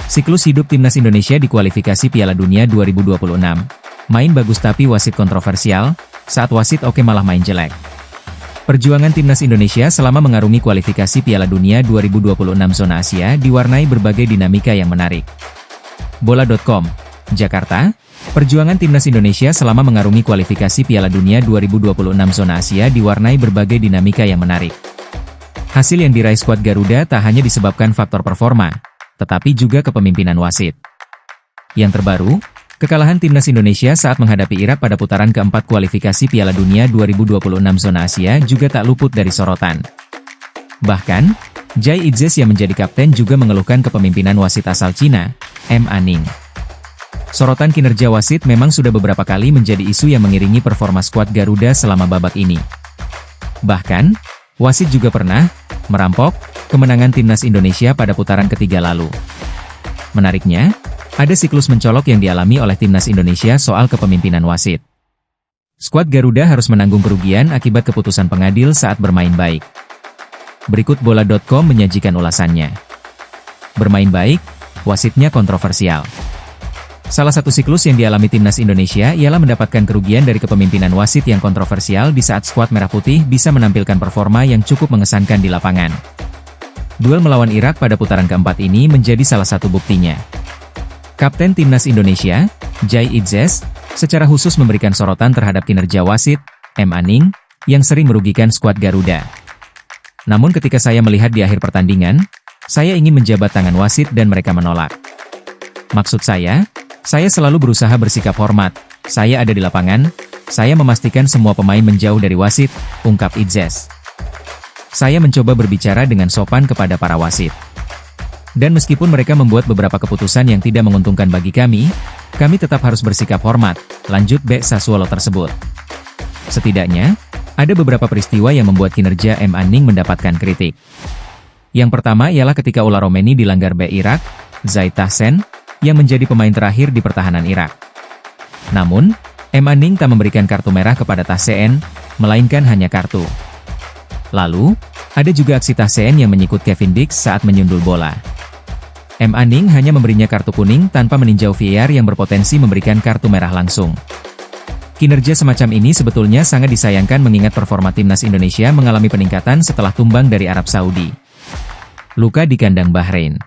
Siklus hidup Timnas Indonesia di kualifikasi Piala Dunia 2026. Main bagus tapi wasit kontroversial, saat wasit oke malah main jelek. Perjuangan Timnas Indonesia selama mengarungi kualifikasi Piala Dunia 2026 zona Asia diwarnai berbagai dinamika yang menarik. Bola.com, Jakarta. Perjuangan Timnas Indonesia selama mengarungi kualifikasi Piala Dunia 2026 zona Asia diwarnai berbagai dinamika yang menarik. Hasil yang diraih skuad Garuda tak hanya disebabkan faktor performa, tetapi juga kepemimpinan wasit. Yang terbaru, kekalahan Timnas Indonesia saat menghadapi Irak pada putaran keempat kualifikasi Piala Dunia 2026 zona Asia juga tak luput dari sorotan. Bahkan, Jai Itzes yang menjadi kapten juga mengeluhkan kepemimpinan wasit asal Cina, M. Aning. Sorotan kinerja wasit memang sudah beberapa kali menjadi isu yang mengiringi performa skuad Garuda selama babak ini. Bahkan, wasit juga pernah merampok kemenangan Timnas Indonesia pada putaran ketiga lalu. Menariknya, ada siklus mencolok yang dialami oleh Timnas Indonesia soal kepemimpinan wasit. Skuad Garuda harus menanggung kerugian akibat keputusan pengadil saat bermain baik. Berikut Bola.com menyajikan ulasannya. Bermain baik, wasitnya kontroversial. Salah satu siklus yang dialami Timnas Indonesia ialah mendapatkan kerugian dari kepemimpinan wasit yang kontroversial di saat skuad Merah Putih bisa menampilkan performa yang cukup mengesankan di lapangan. Duel melawan Irak pada putaran keempat ini menjadi salah satu buktinya. Kapten Timnas Indonesia, Jai Itzes, secara khusus memberikan sorotan terhadap kinerja wasit, M. Aning, yang sering merugikan skuad Garuda. Namun ketika saya melihat di akhir pertandingan, saya ingin menjabat tangan wasit dan mereka menolak. Maksud saya selalu berusaha bersikap hormat. Saya ada di lapangan, saya memastikan semua pemain menjauh dari wasit, ungkap Itzes. Saya mencoba berbicara dengan sopan kepada para wasit. Dan meskipun mereka membuat beberapa keputusan yang tidak menguntungkan bagi kami tetap harus bersikap hormat, lanjut Bek Sassuolo tersebut. Setidaknya, ada beberapa peristiwa yang membuat kinerja M. Aning mendapatkan kritik. Yang pertama ialah ketika Ola Romeni dilanggar bek Irak, Zaid Tahsen, yang menjadi pemain terakhir di pertahanan Irak. Namun, M. Aning tak memberikan kartu merah kepada Tahsen, melainkan hanya kartu. Lalu, ada juga aksi Tahsen yang menyikut Kevin Dix saat menyundul bola. M. Aning hanya memberinya kartu kuning tanpa meninjau VAR yang berpotensi memberikan kartu merah langsung. Kinerja semacam ini sebetulnya sangat disayangkan mengingat performa Timnas Indonesia mengalami peningkatan setelah tumbang dari Arab Saudi. Luka di kandang Bahrain.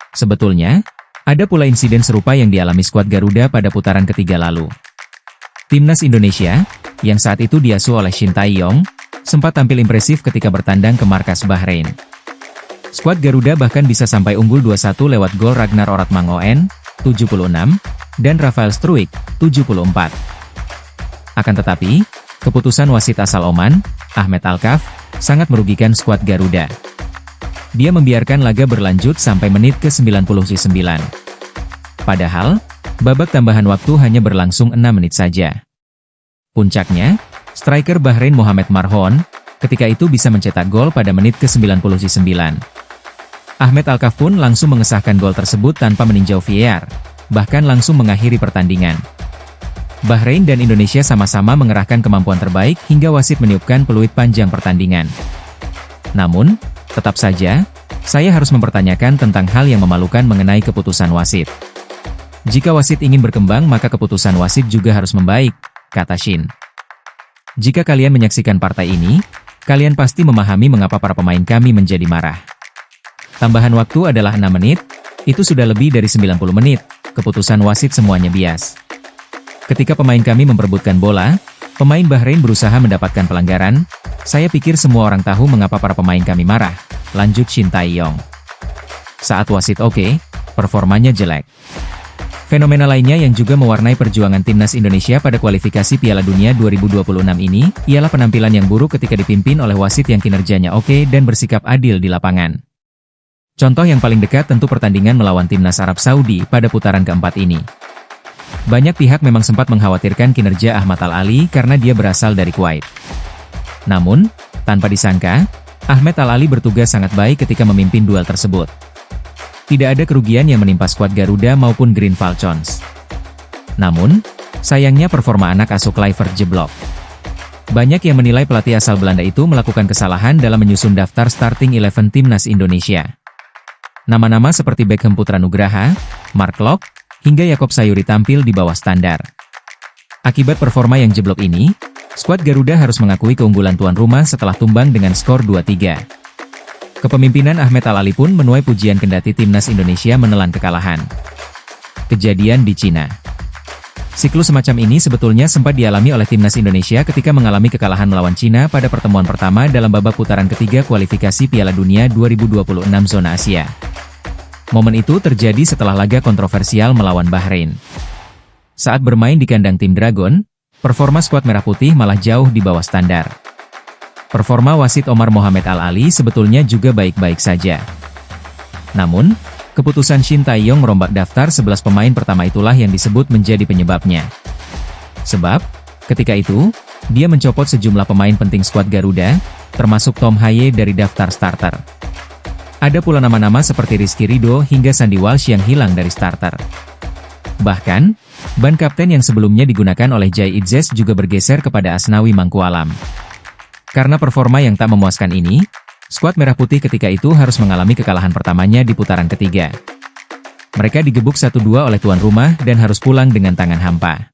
Sebetulnya, ada pula insiden serupa yang dialami skuad Garuda pada putaran ketiga lalu. Timnas Indonesia, yang saat itu diasuh oleh Shin Tae-yong, sempat tampil impresif ketika bertandang ke markas Bahrain. Skuad Garuda bahkan bisa sampai unggul 2-1 lewat gol Ragnar Oratmangoen, 76, dan Rafael Struijk, 74. Akan tetapi, keputusan wasit asal Oman, Ahmed Alkaf, sangat merugikan skuad Garuda. Dia membiarkan laga berlanjut sampai menit ke-99. Padahal, babak tambahan waktu hanya berlangsung 6 menit saja. Puncaknya, striker Bahrain Mohamed Marhon, ketika itu bisa mencetak gol pada menit ke-99. Ahmed Alkaf pun langsung mengesahkan gol tersebut tanpa meninjau VAR, bahkan langsung mengakhiri pertandingan. Bahrain dan Indonesia sama-sama mengerahkan kemampuan terbaik hingga wasit meniupkan peluit panjang pertandingan. Namun, tetap saja, saya harus mempertanyakan tentang hal yang memalukan mengenai keputusan wasit. Jika wasit ingin berkembang maka keputusan wasit juga harus membaik, kata Shin. Jika kalian menyaksikan partai ini, kalian pasti memahami mengapa para pemain kami menjadi marah. Tambahan waktu adalah 6 menit, itu sudah lebih dari 90 menit, keputusan wasit semuanya bias. Ketika pemain kami memperebutkan bola, pemain Bahrain berusaha mendapatkan pelanggaran, saya pikir semua orang tahu mengapa para pemain kami marah, lanjut Shin Tae-yong. Saat wasit oke, performanya jelek. Fenomena lainnya yang juga mewarnai perjuangan Timnas Indonesia pada kualifikasi Piala Dunia 2026 ini, ialah penampilan yang buruk ketika dipimpin oleh wasit yang kinerjanya oke dan bersikap adil di lapangan. Contoh yang paling dekat tentu pertandingan melawan Timnas Arab Saudi pada putaran keempat ini. Banyak pihak memang sempat mengkhawatirkan kinerja Ahmad Al-Ali karena dia berasal dari Kuwait. Namun, tanpa disangka, Ahmed Al-Ali bertugas sangat baik ketika memimpin duel tersebut. Tidak ada kerugian yang menimpa skuad Garuda maupun Green Falcons. Namun, sayangnya performa anak asuh Kluivert jeblok. Banyak yang menilai pelatih asal Belanda itu melakukan kesalahan dalam menyusun daftar starting 11 Timnas Indonesia. Nama-nama seperti Beckham Putra Nugraha, Mark Locke, hingga Yakob Sayuri tampil di bawah standar. Akibat performa yang jeblok ini, skuad Garuda harus mengakui keunggulan tuan rumah setelah tumbang dengan skor 2-3. Kepemimpinan Ahmed Al-Ali pun menuai pujian kendati timnas Indonesia menelan kekalahan. Kejadian di Cina. Siklus semacam ini sebetulnya sempat dialami oleh timnas Indonesia ketika mengalami kekalahan melawan Cina pada pertemuan pertama dalam babak putaran ketiga kualifikasi Piala Dunia 2026 zona Asia. Momen itu terjadi setelah laga kontroversial melawan Bahrain. Saat bermain di kandang tim Dragon, performa skuad Merah Putih malah jauh di bawah standar. Performa wasit Omar Mohamed Al-Ali sebetulnya juga baik-baik saja. Namun, keputusan Shin Tae-yong merombak daftar 11 pemain pertama itulah yang disebut menjadi penyebabnya. Sebab, ketika itu, dia mencopot sejumlah pemain penting skuad Garuda, termasuk Tom Haye dari daftar starter. Ada pula nama-nama seperti Rizky Ridho hingga Sandy Walsh yang hilang dari starter. Bahkan, ban kapten yang sebelumnya digunakan oleh Jai Idzes juga bergeser kepada Asnawi Mangkualam. Karena performa yang tak memuaskan ini, skuad Merah Putih ketika itu harus mengalami kekalahan pertamanya di putaran ketiga. Mereka digebuk 1-2 oleh tuan rumah dan harus pulang dengan tangan hampa.